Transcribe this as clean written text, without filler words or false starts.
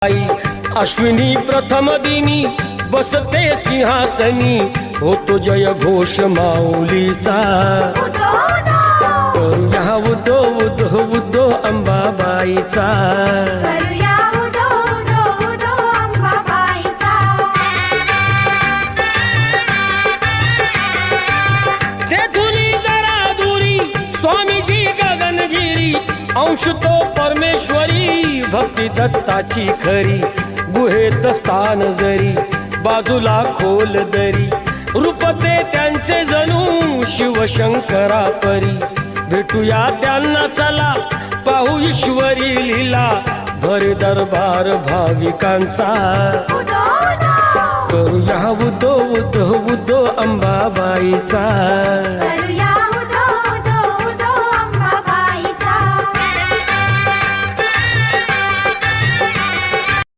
आई अश्विनी प्रथम दिनी बसते सिंहासनी, होतो जय घोष माऊलीचा। करूया उदो उदो उदो अंबाबाईचा, तेथुनी जरा दुरी स्वामीजी गगनगिरी, अंश तो परमेश्वरी भक्ती दत्ताची खरी। गुहेत स्थान जरी बाजूला खोल दरी, रूपते त्यांचे जणू शिवशंकरा परी। भेटूया त्यांना चला पाहू ईश्वरी लीला, भर दरबार भाविकांचा। करूया उदो उदो उदो अंबाबाईचा।